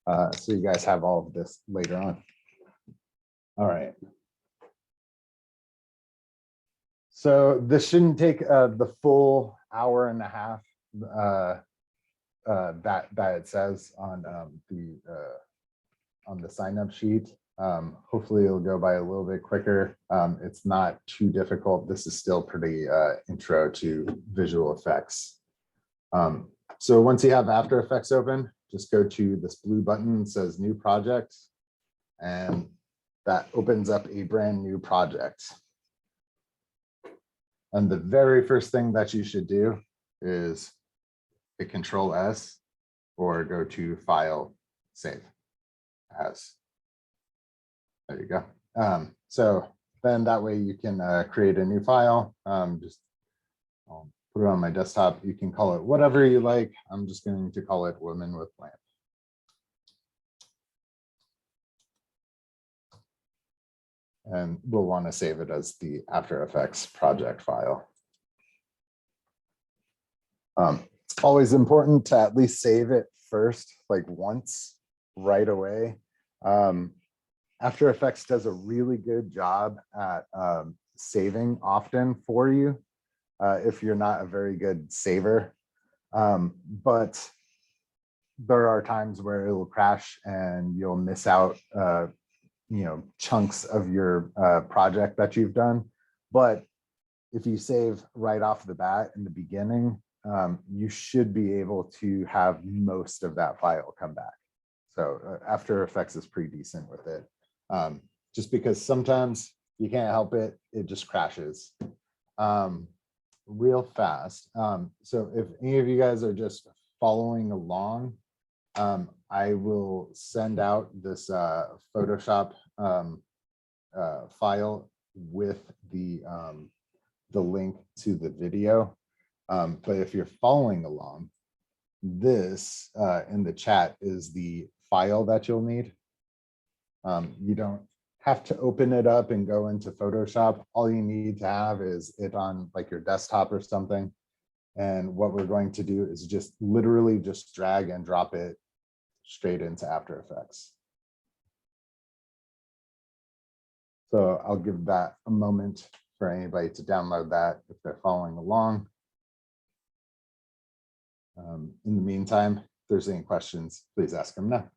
So you guys have all of this later on. All right. So this shouldn't take the full hour and a half that it says on the sign up sheet. Hopefully it'll go by a little bit quicker. It's not too difficult. This is still pretty intro to visual effects. So once you have After Effects open, just go to this blue button that says new project, and that opens up a brand new project. And the very first thing that you should do is hit Control S or go to File, Save As. There you go. So then that way you can create a new file. Just put it on my desktop. You can call it whatever you like. I'm just going to call it Woman with Lamp. And we'll want to save it as the After Effects project file. It's always important to at least save it first, like once, right away. After Effects does a really good job at saving often for you if you're not a very good saver. But there are times where it will crash and you'll miss out chunks of your project that you've done. But if you save right off the bat in the beginning, you should be able to have most of that file come back. So After Effects is pretty decent with it. Just because sometimes you can't help it, it just crashes real fast. So if any of you guys are just following along, I will send out this Photoshop file with the link to the video. But if you're following along, this in the chat is the file that you'll need. You don't have to open it up and go into Photoshop. All you need to have is it on like your desktop or something. And what we're going to do is just literally just drag and drop it straight into After Effects. So I'll give that a moment for anybody to download that if they're following along. In the meantime, if there's any questions, please ask them now.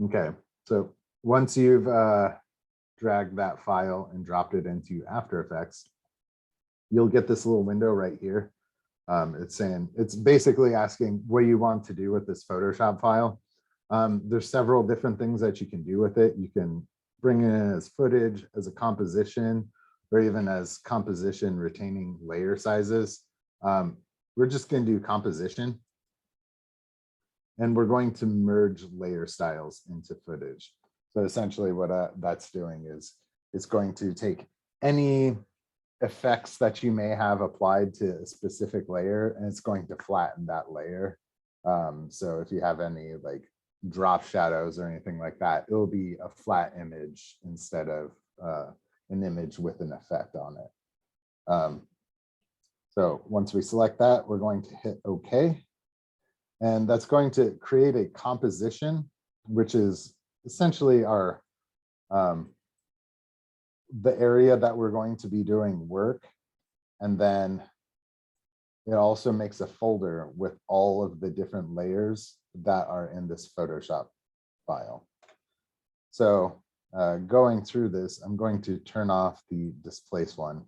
Okay, so once you've dragged that file and dropped it into After Effects, you'll get this little window right here. It's basically asking what you want to do with this Photoshop file. There's several different things that you can do with it. You can bring it in as footage, as a composition, or even as composition retaining layer sizes. We're just going to do composition. And we're going to merge layer styles into footage. So essentially what that's doing is it's going to take any effects that you may have applied to a specific layer, and it's going to flatten that layer. So if you have any like drop shadows or anything like that, it'll be a flat image instead of an image with an effect on it. So once we select that, we're going to hit OK. And that's going to create a composition, which is essentially our the area that we're going to be doing work. And then it also makes a folder with all of the different layers that are in this Photoshop file. So going through this, I'm going to turn off the displace one.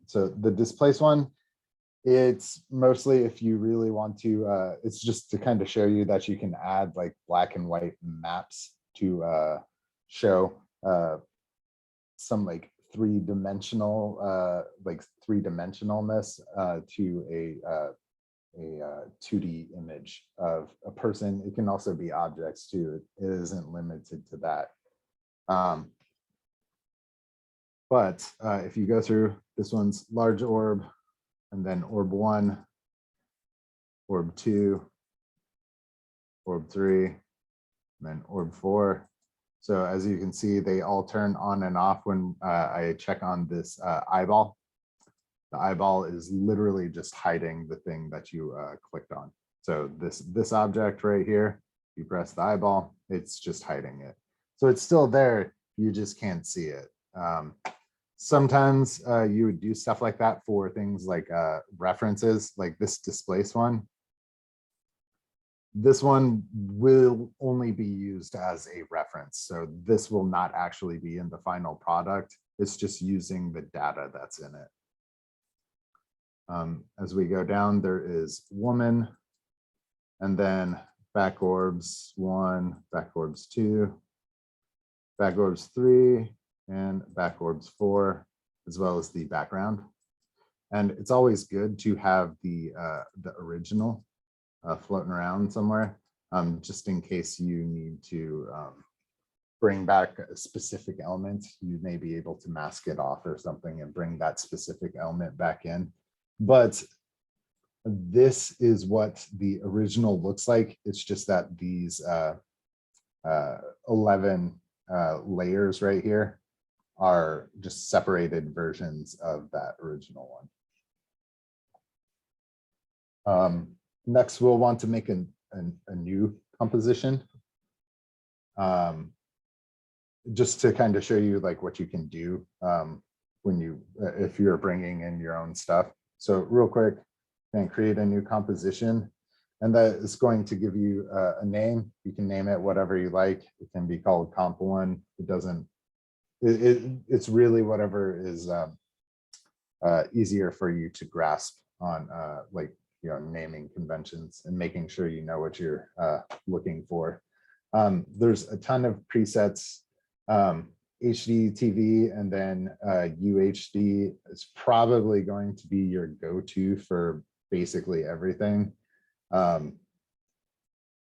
So the displace one, it's mostly if you really want to, it's just to kind of show you that you can add like black and white maps to show some like three-dimensionalness to a 2D image of a person. It can also be objects too. It isn't limited to that. But if you go through, this one's large orb, and then orb 1, orb 2, orb 3, and then orb 4. So as you can see, they all turn on and off when I check on this eyeball. The eyeball is literally just hiding the thing that you clicked on. So this object right here, you press the eyeball, it's just hiding it. So it's still there, you just can't see it. Sometimes you would do stuff like that for things like references, like this displace one. This one will only be used as a reference. So this will not actually be in the final product. It's just using the data that's in it. As we go down, there is woman, and then back orbs 1, back orbs 2, back orbs 3, and back orbs 4, as well as the background. And it's always good to have the original floating around somewhere, just in case you need to bring back a specific element. You may be able to mask it off or something and bring that specific element back in. But this is what the original looks like. It's just that these 11 layers right here are just separated versions of that original one. Next, we'll want to make a new composition, just to kind of show you like what you can do when you if you're bringing in your own stuff. So real quick, then create a new composition, and that is going to give you a name. You can name it whatever you like. It can be called comp1. It doesn't. It's really whatever is easier for you to grasp on like naming conventions and making sure you know what you're looking for. There's a ton of presets. HD TV and then UHD is probably going to be your go-to for basically everything.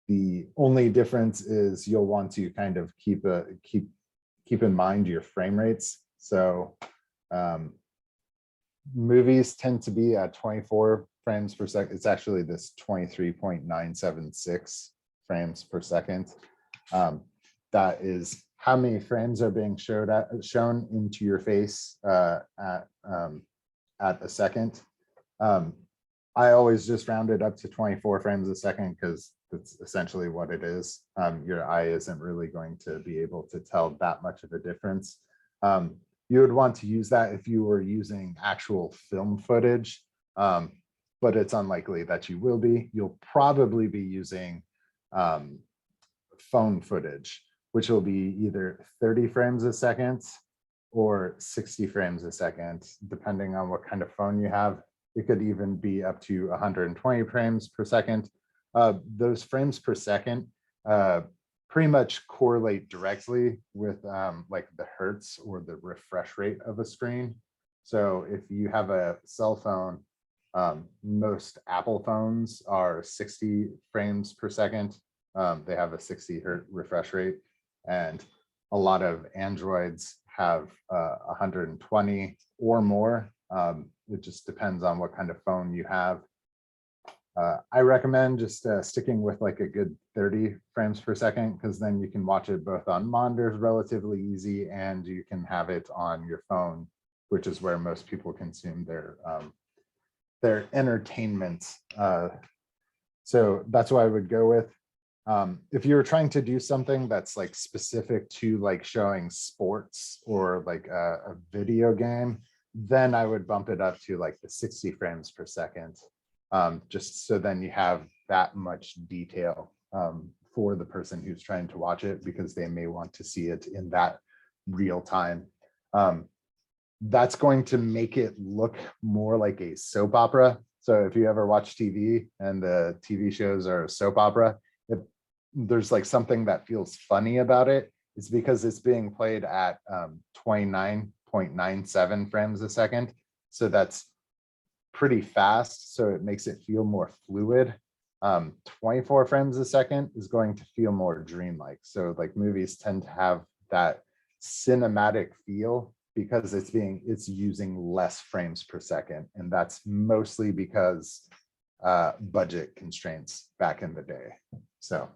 The only difference is you'll want to kind of keep in mind your frame rates. So movies tend to be at 24 frames per second. It's actually this 23.976 frames per second. That is how many frames are being shown into your face at a second. I always just round it up to 24 frames a second because that's essentially what it is. Your eye isn't really going to be able to tell that much of a difference. You would want to use that if you were using actual film footage, but it's unlikely that you will be. You'll probably be using phone footage, which will be either 30 frames a second or 60 frames a second, depending on what kind of phone you have. It could even be up to 120 frames per second. Those frames per second pretty much correlate directly with like the hertz or the refresh rate of a screen. So if you have a cell phone, most Apple phones are 60 frames per second. They have a 60 hertz refresh rate, and a lot of Androids have 120 or more. It just depends on what kind of phone you have. I recommend just sticking with like a good 30 frames per second, because then you can watch it both on monitors relatively easy, and you can have it on your phone, which is where most people consume their entertainment. So that's what I would go with. If you're trying to do something that's like specific to like showing sports or like a video game, then I would bump it up to like the 60 frames per second, just so then you have that much detail for the person who's trying to watch it, because they may want to see it in that real time. That's going to make it look more like a soap opera. So if you ever watch TV and the TV shows are a soap opera, if there's like something that feels funny about it, it's because it's being played at 29.97 frames a second. So that's pretty fast. So it makes it feel more fluid. 24 frames a second is going to feel more dreamlike. So like movies tend to have that cinematic feel because it's using less frames per second. And that's mostly because budget constraints back in the day. So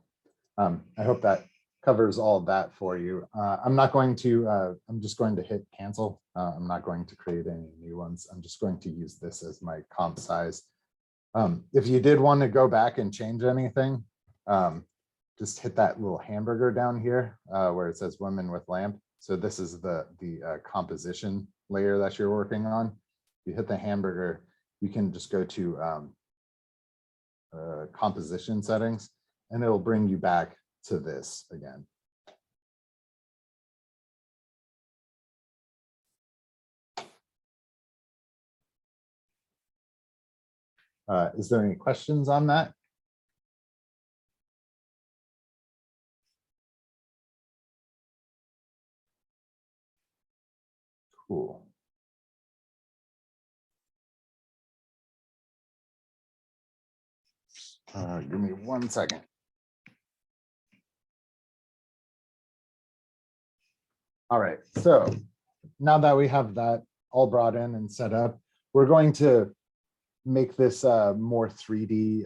I hope that covers all of that for you. I'm not going to, I'm just going to hit cancel. I'm not going to create any new ones. I'm just going to use this as my comp size. If you did want to go back and change anything, just hit that little hamburger down here where it says women with lamp. So this is the composition layer that you're working on. If you hit the hamburger, you can just go to composition settings, and it'll bring you back to this again. Is there any questions on that? Cool. Give me 1 second. All right, so now that we have that all brought in and set up, we're going to make this more 3D,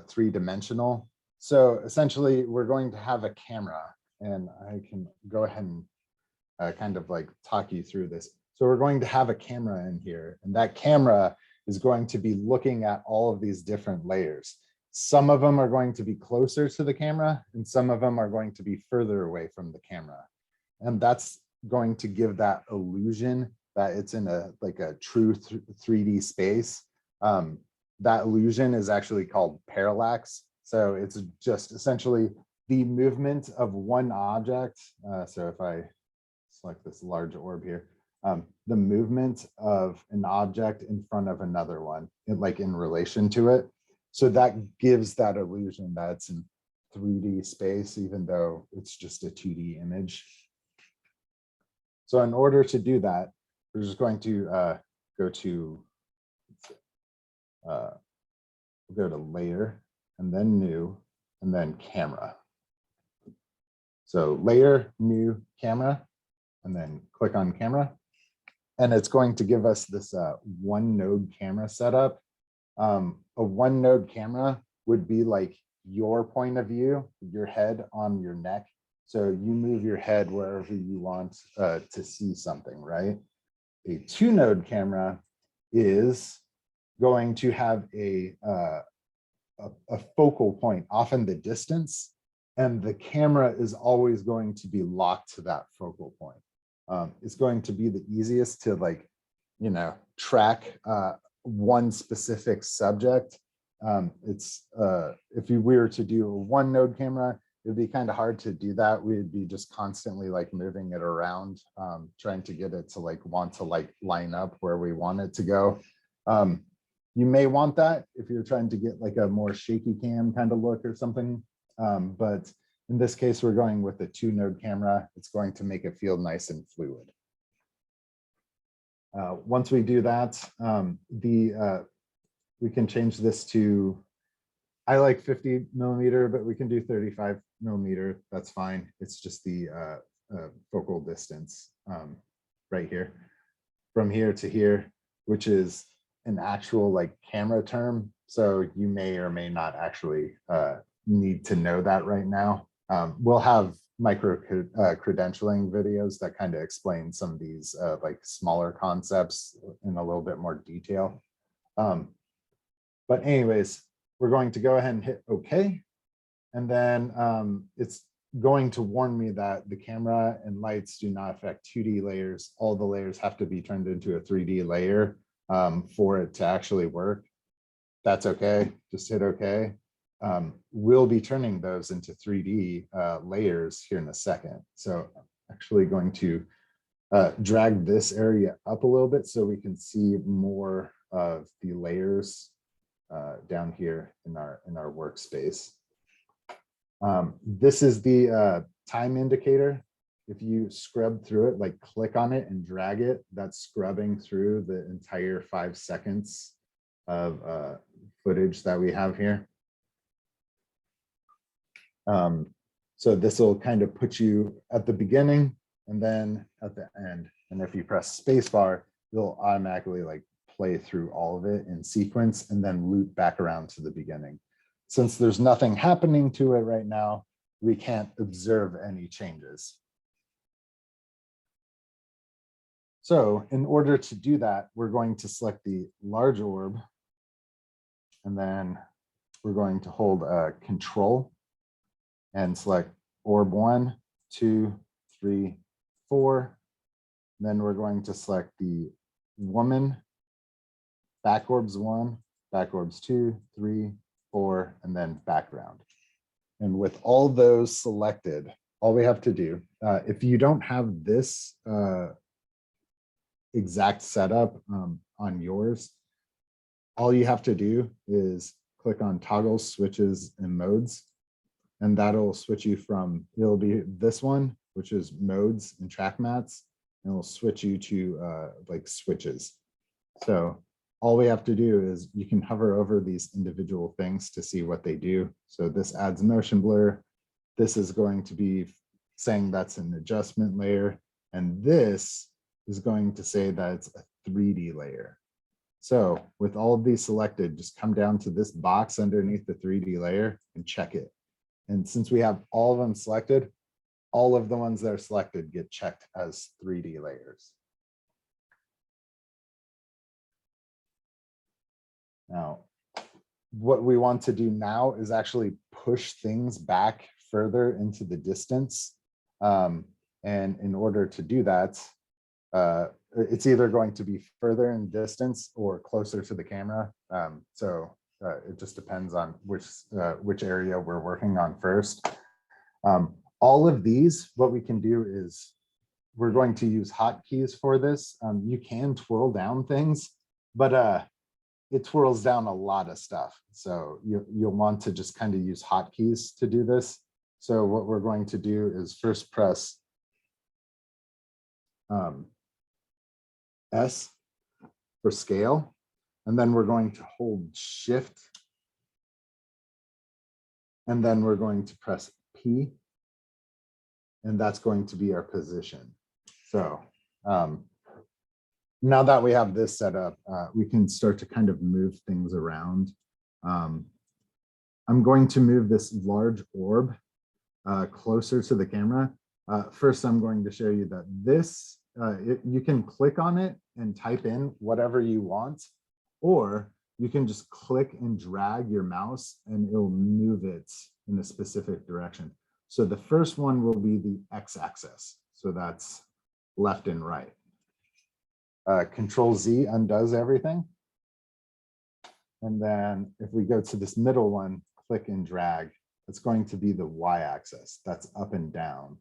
three-dimensional. So essentially, we're going to have a camera, and I can go ahead and kind of like talk you through this. So we're going to have a camera in here, and that camera is going to be looking at all of these different layers. Some of them are going to be closer to the camera, and some of them are going to be further away from the camera. And that's going to give that illusion that it's in a like a true 3D space. That illusion is actually called parallax. So it's just essentially the movement of one object. So if I select this large orb here, the movement of an object in front of another one, like in relation to it. So that gives that illusion that it's in 3D space, even though it's just a 2D image. So in order to do that, we're just going to go to layer, and then new, and then camera. So layer, new, camera, and then click on camera. And it's going to give us this one node camera setup. A one node camera would be like your point of view, your head on your neck. So you move your head wherever you want to see something, right? A two node camera is going to have a focal point off in the distance, and the camera is always going to be locked to that focal point. It's going to be the easiest to track one specific subject. If we were to do a one node camera, it'd be kind of hard to do that. We'd be just constantly like moving it around, trying to get it to want to line up where we want it to go. You may want that if you're trying to get like a more shaky cam kind of look or something. But in this case, we're going with a two node camera. It's going to make it feel nice and fluid. Once we do that, we can change this to, I like 50 millimeter, but we can do 35 millimeter. That's fine. It's just the focal distance right here, from here to here, which is an actual like camera term. So you may or may not actually need to know that right now. We'll have micro credentialing videos that kind of explain some of these like smaller concepts in a little bit more detail. But anyways, we're going to go ahead and hit OK. And then it's going to warn me that the camera and lights do not affect 2D layers. All the layers have to be turned into a 3D layer for it to actually work. That's okay. Just hit OK. We'll be turning those into 3D layers here in a second. So I'm actually going to drag this area up a little bit so we can see more of the layers down here in our workspace. This is the time indicator. If you scrub through it, like click on it and drag it, that's scrubbing through the entire 5 seconds of footage that we have here. So this will kind of put you at the beginning and then at the end. And if you press spacebar, it'll automatically like play through all of it in sequence and then loop back around to the beginning. Since there's nothing happening to it right now, we can't observe any changes. So in order to do that, we're going to select the large orb, and then we're going to hold Control and select orb 1, 2, 3, 4. Then we're going to select the woman, back orbs 1, back orbs 2, 3, 4, and then background. And with all those selected, all we have to do, if you don't have this exact setup on yours, all you have to do is click on toggles, switches, and modes, and that'll switch you from, it'll be this one, which is modes and track mats, and it'll switch you to like switches. So all we have to do is you can hover over these individual things to see what they do. So this adds motion blur. This is going to be saying that's an adjustment layer. And this is going to say that it's a 3D layer. So with all of these selected, just come down to this box underneath the 3D layer and check it. And since we have all of them selected, all of the ones that are selected get checked as 3D layers. Now, what we want to do now is actually push things back further into the distance. And in order to do that, it's either going to be further in distance or closer to the camera. It just depends on which area we're working on first. All of these, what we can do is we're going to use hotkeys for this. You can twirl down things, but it twirls down a lot of stuff. So you'll want to just kind of use hotkeys to do this. So what we're going to do is first press S for scale, and then we're going to hold Shift, and then we're going to press P, and that's going to be our position. So now that we have this set up, we can start to kind of move things around. I'm going to move this large orb closer to the camera. First, I'm going to show you that this, you can click on it and type in whatever you want, or you can just click and drag your mouse and it'll move it in a specific direction. So the first one will be the x-axis. So that's left and right. Control Z undoes everything. And then if we go to this middle one, click and drag, it's going to be the y-axis. That's up and down.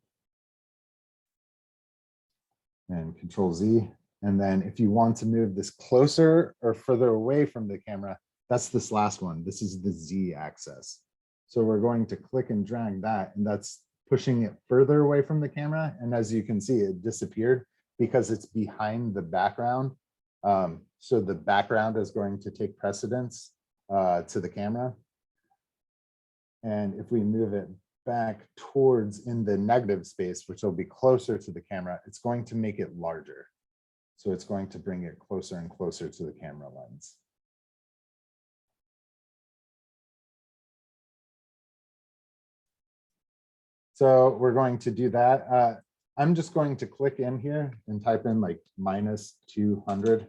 And Control Z. And then if you want to move this closer or further away from the camera, that's this last one. This is the z-axis. So we're going to click and drag that, and that's pushing it further away from the camera. And as you can see, it disappeared because it's behind the background. So the background is going to take precedence to the camera. And if we move it back towards in the negative space, which will be closer to the camera, it's going to make it larger. So it's going to bring it closer and closer to the camera lens. So we're going to do that. I'm just going to click in here and type in like -200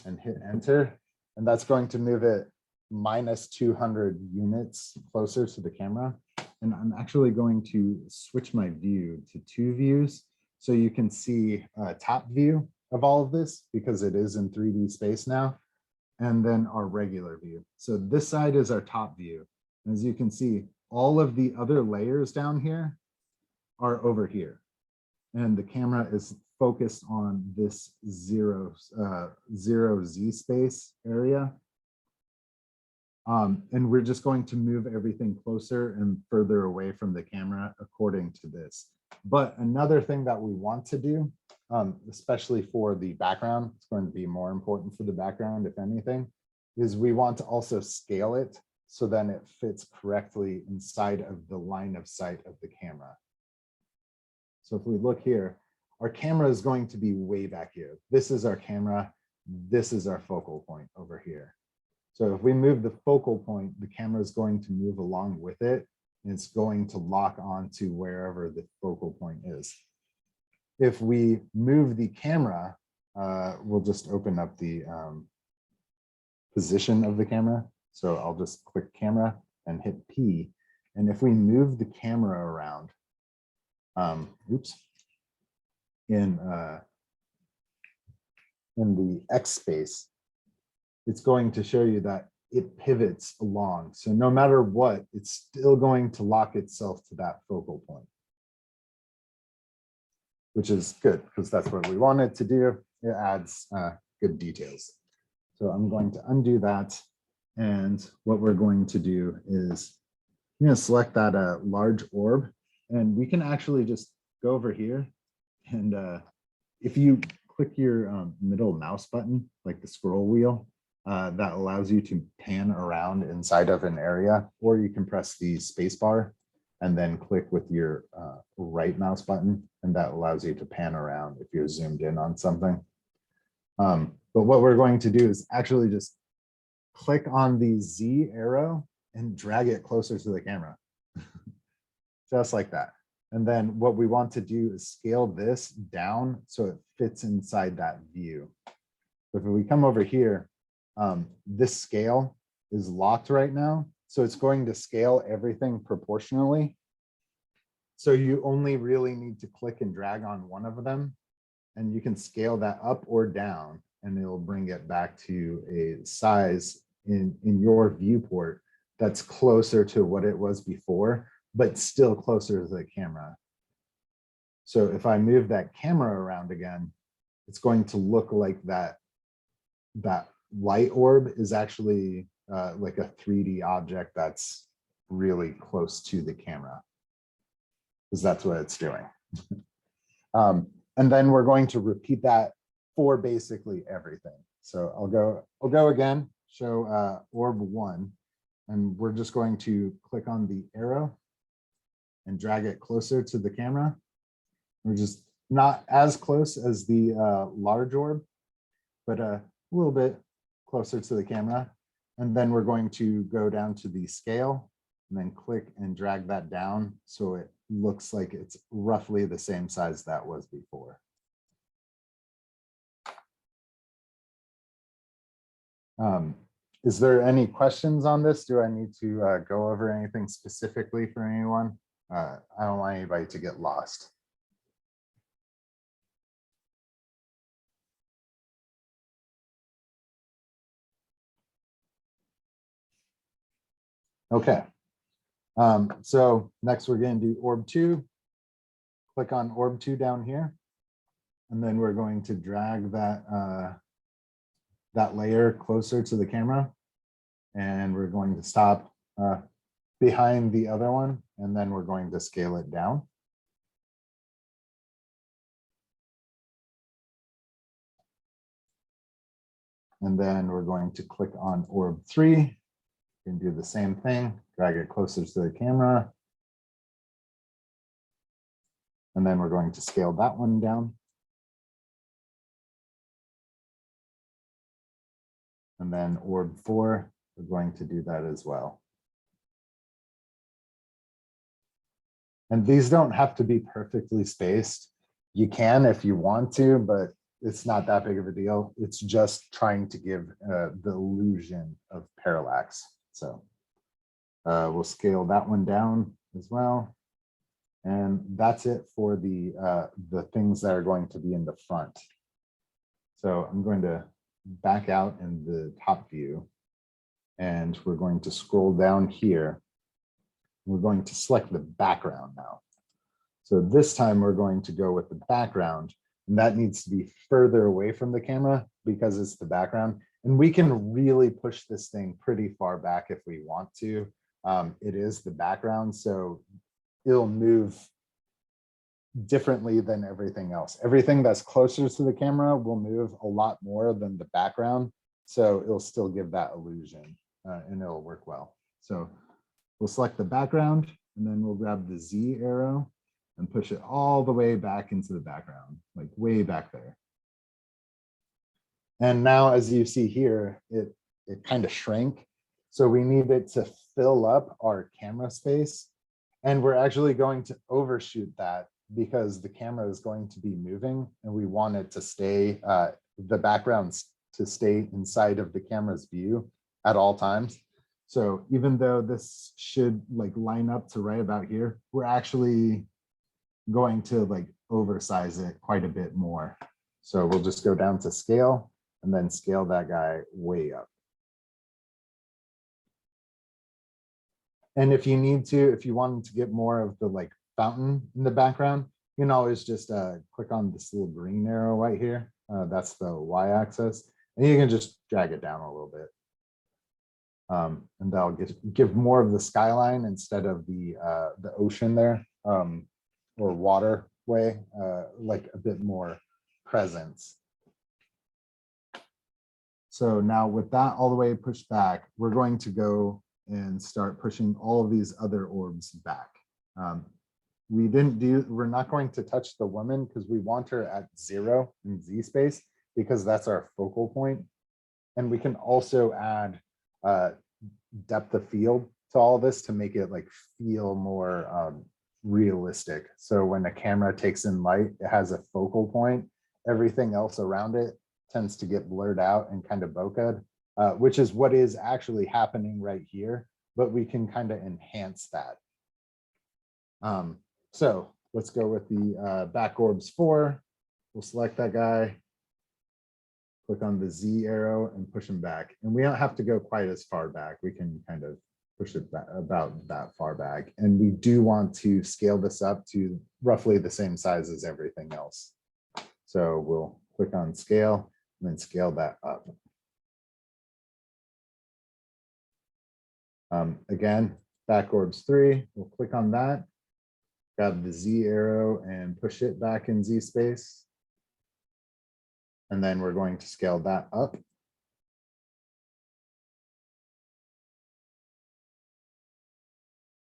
and hit enter. And that's going to move it -200 units closer to the camera. And I'm actually going to switch my view to 2 views so you can see a top view of all of this because it is in 3D space now. And then our regular view. So this side is our top view. As you can see, all of the other layers down here are over here. And the camera is focused on this zero Z space area. And we're just going to move everything closer and further away from the camera according to this. But another thing that we want to do, especially for the background, it's going to be more important for the background, if anything, is we want to also scale it so then it fits correctly inside of the line of sight of the camera. So if we look here, our camera is going to be way back here. This is our camera. this is our focal point over here. So if we move the focal point, the camera is going to move along with it, and it's going to lock onto wherever the focal point is. If we move the camera, we'll just open up the position of the camera. So I'll just click camera and hit P. And if we move the camera around, in the X space, it's going to show you that it pivots along. So no matter what, it's still going to lock itself to that focal point, which is good because that's what we want it to do. It adds good details. So I'm going to undo that. And what we're going to do is I'm going to select that large orb, and we can actually just go over here. And if you click your middle mouse button, like the scroll wheel, that allows you to pan around inside of an area, or you can press the space bar and then click with your right mouse button, and that allows you to pan around if you're zoomed in on something. But what we're going to do is actually just click on the Z arrow and drag it closer to the camera, just like that. And then what we want to do is scale this down so it fits inside that view. So if we come over here, this scale is locked right now. So it's going to scale everything proportionally. So you only really need to click and drag on one of them, and you can scale that up or down, and it'll bring it back to a size in your viewport that's closer to what it was before, but still closer to the camera. So if I move that camera around again, it's going to look like that light orb is actually like a 3D object that's really close to the camera, because that's what it's doing. And then we're going to repeat that for basically everything. So I'll go again, show orb 1, and we're just going to click on the arrow and drag it closer to the camera. We're just not as close as the large orb, but a little bit closer to the camera. And then we're going to go down to the scale and then click and drag that down so it looks like it's roughly the same size that was before. Is there any questions on this? Do I need to go over anything specifically for anyone? I don't want anybody to get lost. Okay. So next we're going to do orb 2. Click on orb 2 down here. And then we're going to drag that, that layer closer to the camera. And we're going to stop behind the other one. And then we're going to scale it down. And then we're going to click on orb 3 and do the same thing, drag it closer to the camera. And then we're going to scale that one down. And then orb 4, we're going to do that as well. And these don't have to be perfectly spaced. You can if you want to, but it's not that big of a deal. It's just trying to give the illusion of parallax. So we'll scale that one down as well. And that's it for the things that are going to be in the front. So I'm going to back out in the top view, and we're going to scroll down here. We're going to select the background now. So this time we're going to go with the background, and that needs to be further away from the camera because it's the background. And we can really push this thing pretty far back if we want to. It is the background, so it'll move differently than everything else. Everything that's closer to the camera will move a lot more than the background. So it'll still give that illusion and it'll work well. So we'll select the background, and then we'll grab the Z arrow and push it all the way back into the background, like way back there. And now, as you see here, it kind of shrank. So we need it to fill up our camera space. And we're actually going to overshoot that because the camera is going to be moving and we want it to stay, the backgrounds to stay inside of the camera's view at all times. So even though this should like line up to right about here, we're actually going to like oversize it quite a bit more. So we'll just go down to scale and then scale that guy way up. And if you need to, if you wanted to get more of the like fountain in the background, you can always just click on this little green arrow right here. That's the y-axis, and you can just drag it down a little bit. And that'll give more of the skyline instead of the ocean there, or waterway, like a bit more presence. So now with that all the way pushed back, we're going to go and start pushing all of these other orbs back. We're not going to touch the woman because we want her at 0 in Z space because that's our focal point. And we can also add depth of field to all this to make it like feel more realistic. So when the camera takes in light, it has a focal point. Everything else around it tends to get blurred out and kind of bokeh, which is what is actually happening right here, but we can kind of enhance that. So let's go with the back orbs 4. We'll select that guy, click on the Z arrow and push him back. And we don't have to go quite as far back. We can kind of push it back about that far back. And we do want to scale this up to roughly the same size as everything else. So we'll click on scale and then scale that up. Again, back orbs 3, we'll click on that, grab the Z arrow and push it back in Z space. And then we're going to scale that up.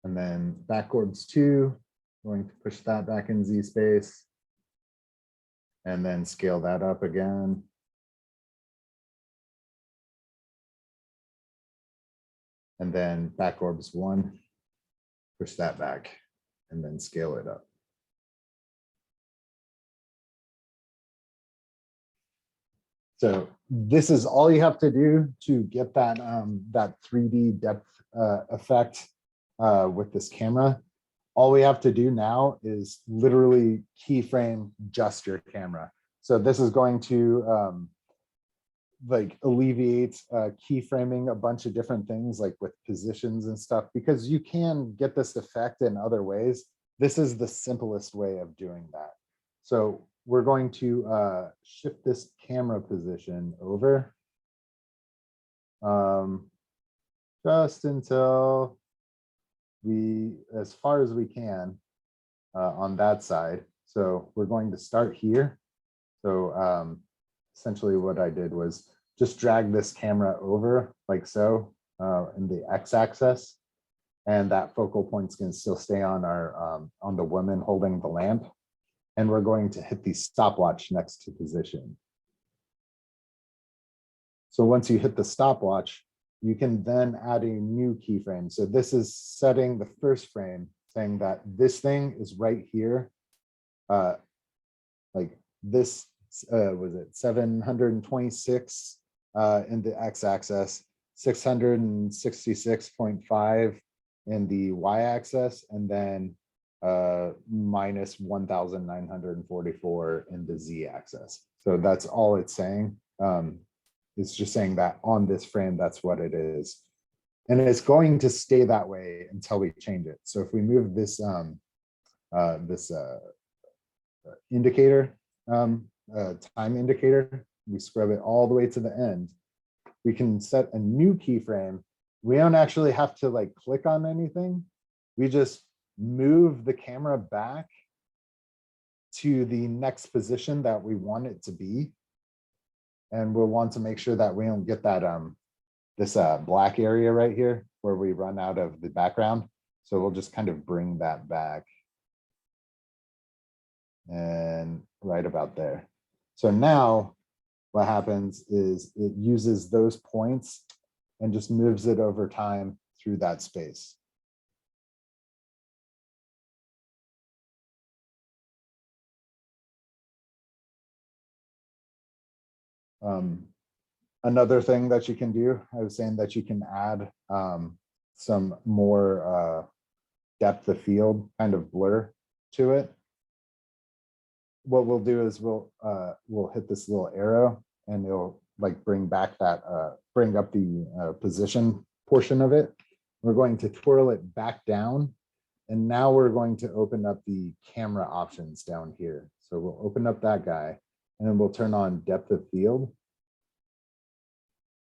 And then back orbs 2, going to push that back in Z space. And then scale that up again. And then back orbs 1, push that back and then scale it up. So this is all you have to do to get that, that 3D depth effect with this camera. All we have to do now is literally keyframe just your camera. So this is going to like alleviate keyframing a bunch of different things like with positions and stuff, because you can get this effect in other ways. This is the simplest way of doing that. So we're going to shift this camera position over just until as far as we can on that side. So we're going to start here. So essentially what I did was just drag this camera over like so in the x-axis, and that focal point's going to still stay on our on the woman holding the lamp. And we're going to hit the stopwatch next to position. So once you hit the stopwatch, you can then add a new keyframe. So this is setting the first frame, saying that this thing is right here. Like this was it 726 in the x-axis, 666.5 in the y-axis, and then minus 1,944 in the z-axis. So that's all it's saying. It's just saying that on this frame, that's what it is. And it's going to stay that way until we change it. So if we move this indicator, time indicator, we scrub it all the way to the end, we can set a new keyframe. We don't actually have to like click on anything. We just move the camera back to the next position that we want it to be. And we'll want to make sure that we don't get that this black area right here where we run out of the background. So we'll just kind of bring that back and right about there. So now what happens is it uses those points and just moves it over time through that space. Another thing that you can do, I was saying that you can add some more depth of field kind of blur to it. What we'll do is we'll hit this little arrow and it'll like bring back that bring up the position portion of it. We're going to twirl it back down, and now we're going to open up the camera options down here. So we'll open up that guy, and then we'll turn on depth of field.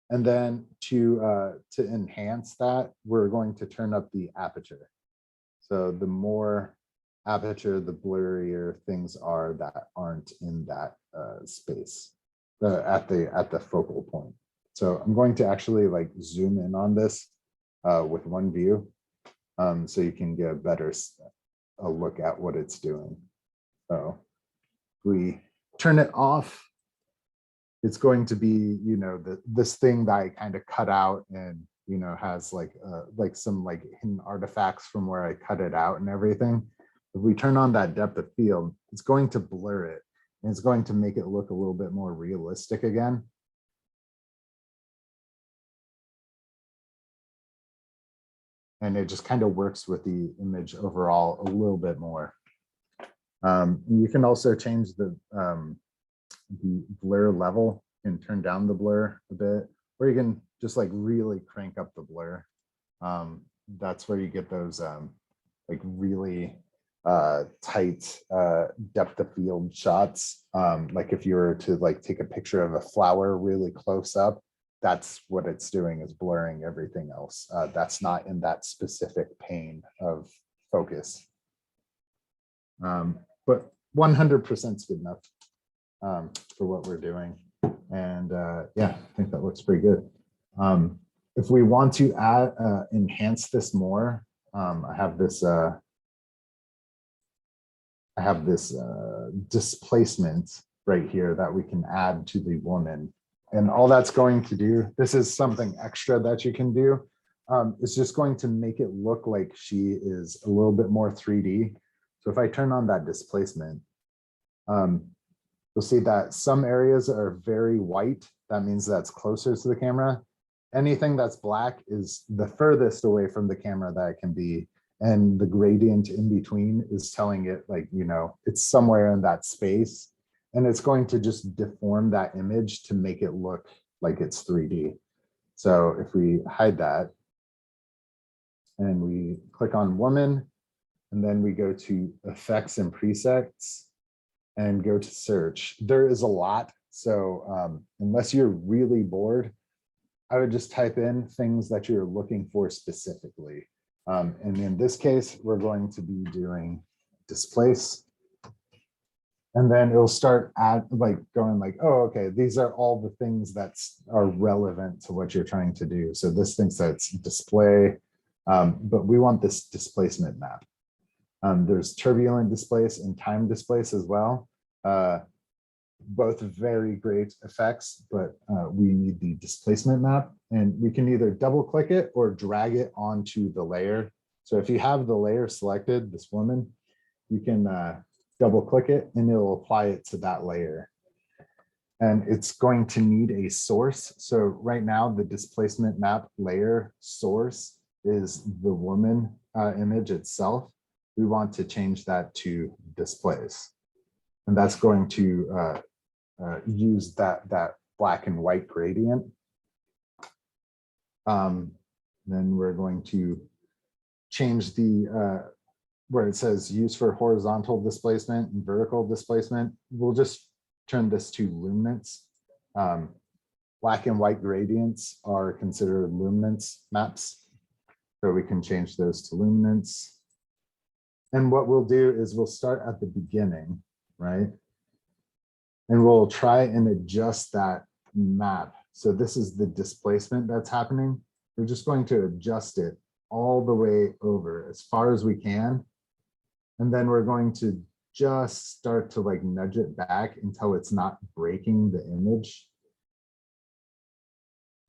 And then to enhance that, we're going to turn up the aperture. So the more aperture, the blurrier things are that aren't in that space at the focal point. So I'm going to actually like zoom in on this with one view, so you can get a look at what it's doing. So we turn it off. It's going to be, you know, this thing that I kind of cut out and, you know, has like some like hidden artifacts from where I cut it out and everything. If we turn on that depth of field, it's going to blur it, and it's going to make it look a little bit more realistic again. And it just kind of works with the image overall a little bit more. You can also change the blur level and turn down the blur a bit, or you can just like really crank up the blur. That's where you get those like really tight depth of field shots. Like if you were to like take a picture of a flower really close up, that's what it's doing, is blurring everything else. That's not in that specific pane of focus. But 100% is good enough for what we're doing. And yeah, I think that looks pretty good. If we want to add enhance this more, I have this displacement right here that we can add to the woman. And all that's going to do, this is something extra that you can do. It's just going to make it look like she is a little bit more 3D. So if I turn on that displacement, you'll see that some areas are very white. That means that's closer to the camera. Anything that's black is the furthest away from the camera that it can be. And the gradient in between is telling it like, you know, it's somewhere in that space. And it's going to just deform that image to make it look like it's 3D. So if we hide that and we click on woman, and then we go to effects and presets and go to search, there is a lot. So unless you're really bored, I would just type in things that you're looking for specifically. And in this case, we're going to be doing displace. And then it'll start going like, oh, okay, these are all the things that are relevant to what you're trying to do. So this thinks that it's display, but we want this displacement map. There's turbulent displace and time displace as well. Both very great effects, but we need the displacement map, and we can either double click it or drag it onto the layer. So if you have the layer selected, this woman, you can double click it and it'll apply it to that layer. And it's going to need a source. So right now the displacement map layer source is the woman image itself. We want to change that to displace. And that's going to use that black and white gradient. Then we're going to change the where it says use for horizontal displacement and vertical displacement. We'll just turn this to luminance. Black and white gradients are considered luminance maps. So we can change those to luminance. And what we'll do is we'll start at the beginning, right? And we'll try and adjust that map. So this is the displacement that's happening. We're just going to adjust it all the way over as far as we can. And then we're going to just start to like nudge it back until it's not breaking the image.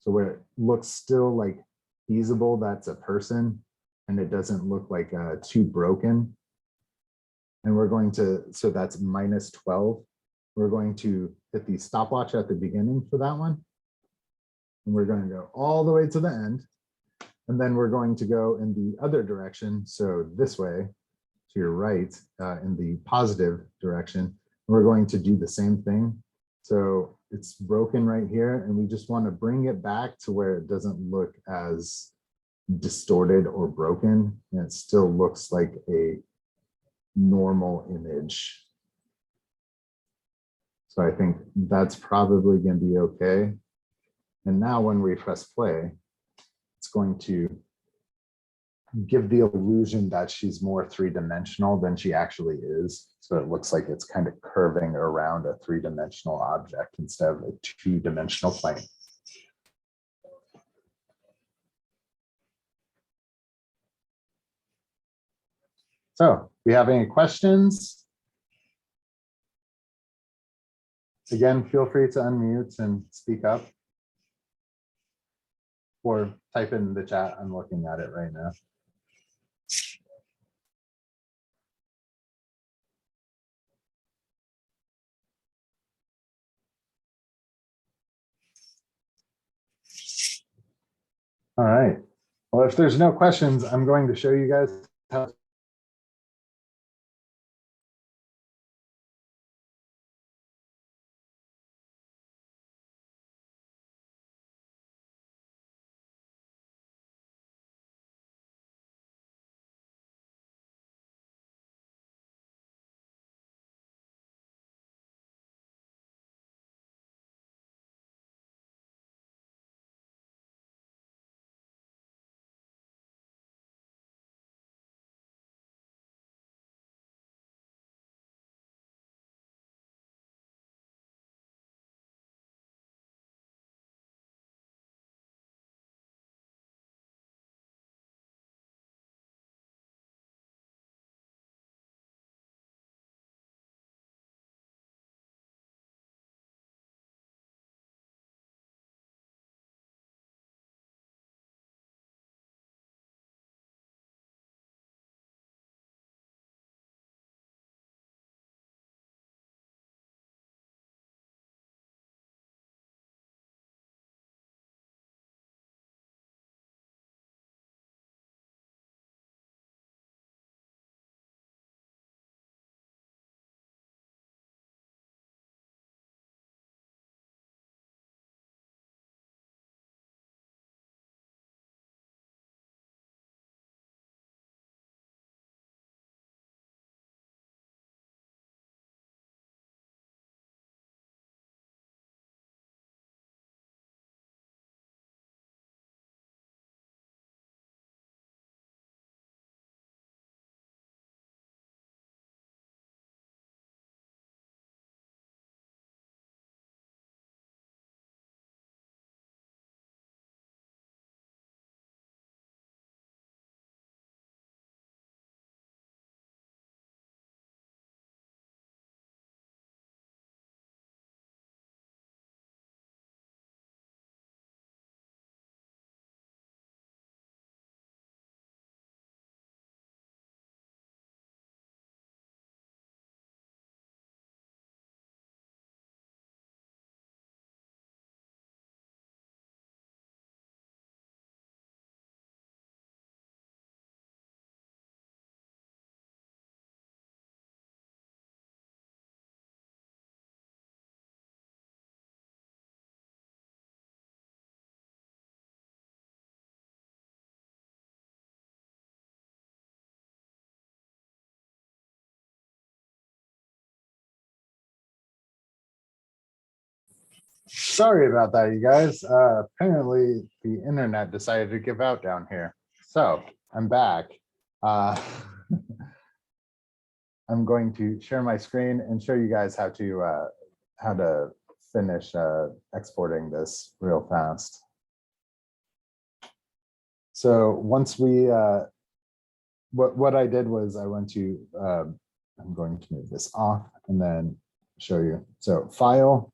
So where it looks still like feasible, that's a person, and it doesn't look like too broken. And we're going to, so that's -12. We're going to hit the stopwatch at the beginning for that one. And we're going to go all the way to the end. And then we're going to go in the other direction. So this way, to your right, in the positive direction. We're going to do the same thing. So it's broken right here, and we just want to bring it back to where it doesn't look as distorted or broken, and it still looks like a normal image. So I think that's probably going to be okay. And now when we press play, it's going to give the illusion that she's more three-dimensional than she actually is. So it looks like it's kind of curving around a three-dimensional object instead of a two-dimensional plane. So, do you have any questions? Again, feel free to unmute and speak up. Or type in the chat. I'm looking at it right now. All right. Well, if there's no questions, I'm going to show you guys how. Sorry about that, you guys. Apparently the internet decided to give out down here. So I'm back. I'm going to share my screen and show you guys how to finish exporting this real fast. So once we, what I did was I went to, I'm going to move this off and then show you. So file,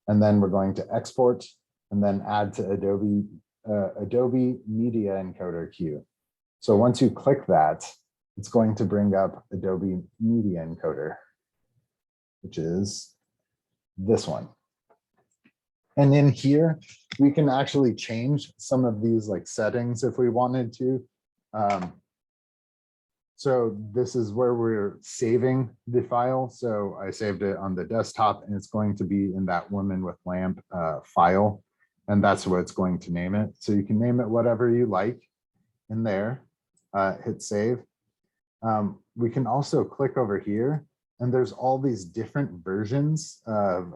and then we're going to export. and then add to Adobe Media Encoder queue. So once you click that, it's going to bring up Adobe Media Encoder, which is this one. And in here, we can actually change some of these like settings if we wanted to. So this is where we're saving the file. So I saved it on the desktop and it's going to be in that woman with lamp file. And that's what it's going to name it. So you can name it whatever you like in there, hit save. We can also click over here and there's all these different versions of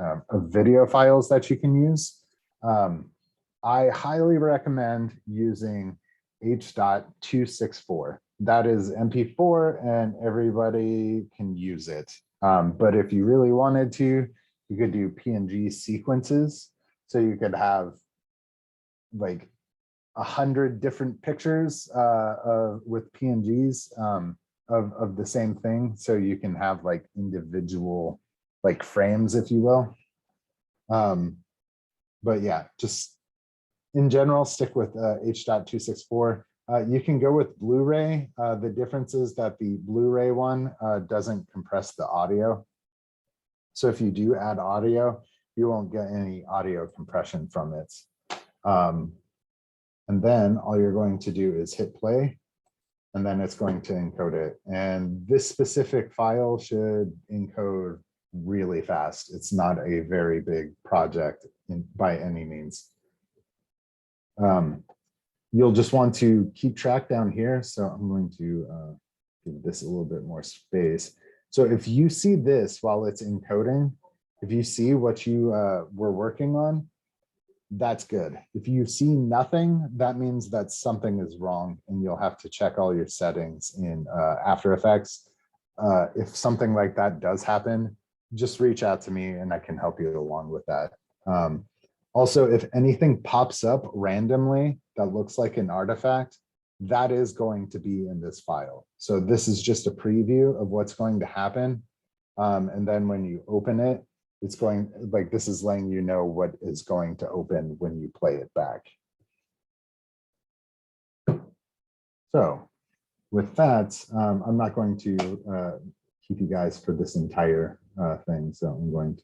of video files that you can use. I highly recommend using H.264. That is MP4 and everybody can use it. But if you really wanted to, you could do PNG sequences. So you could have like 100 different pictures with PNGs of the same thing. So you can have like individual like frames, if you will. But yeah, just in general, stick with H.264. You can go with Blu-ray. The difference is that the Blu-ray one doesn't compress the audio. So if you do add audio, you won't get any audio compression from it. And then all you're going to do is hit play, and then it's going to encode it. And this specific file should encode really fast. It's not a very big project by any means. You'll just want to keep track down here. So I'm going to give this a little bit more space. So if you see this while it's encoding, if you see what you were working on, that's good. If you see nothing, that means that something is wrong and you'll have to check all your settings in After Effects. If something like that does happen, just reach out to me and I can help you along with that. Also, if anything pops up randomly that looks like an artifact, that is going to be in this file. So this is just a preview of what's going to happen. And then when you open it, it's going like this is letting you know what is going to open when you play it back. So with that, I'm not going to keep you guys for this entire thing. So I'm going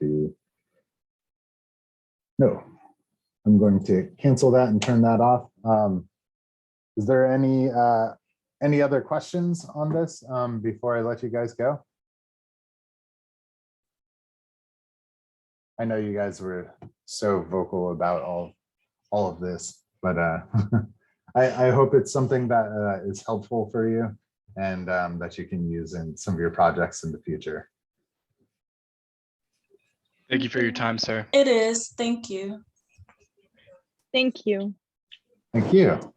to cancel that and turn that off. Is there any other questions on this before I let you guys go? I know you guys were so vocal about all of this, but I hope it's something that is helpful for you and that you can use in some of your projects in the future. Thank you for your time, sir. It is. Thank you. Thank you. Thank you.